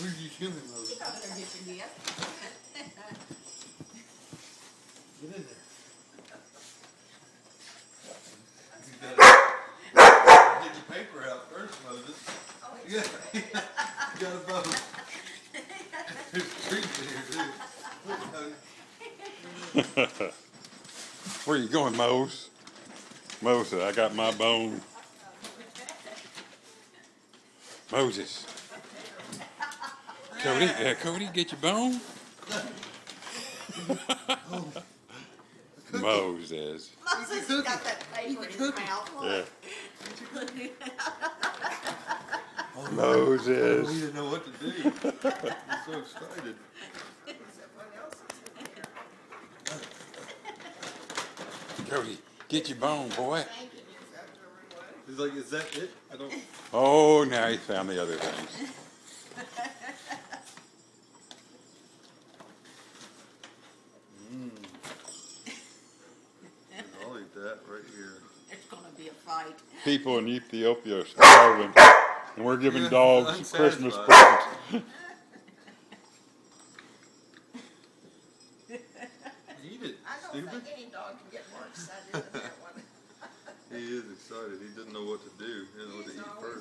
Where did you shoot him, Moses? He got there dipping dip. Get in there. Get your paper out first, Moses. Oh, You got a boat. There's trees in here, too. Look, Tony. Where you going, Mose? Moses, I got my bone. Moses. Cody, Cody, get your bone? Moses. Moses has got that paper in his mouth. Yeah. Oh, he Moses. didn't know what to do. He's so excited. Cody, get your bone, boy. He's like, is that it? I don't... Oh, now he found the other things. I'll eat that right here. There's going to be a fight. People in Ethiopia are starving, and we're giving dogs Christmas presents. Eat it, I don't stupid. think any dog can get more excited than that one. He is excited. He doesn't know what to do. He doesn't know what to eat first.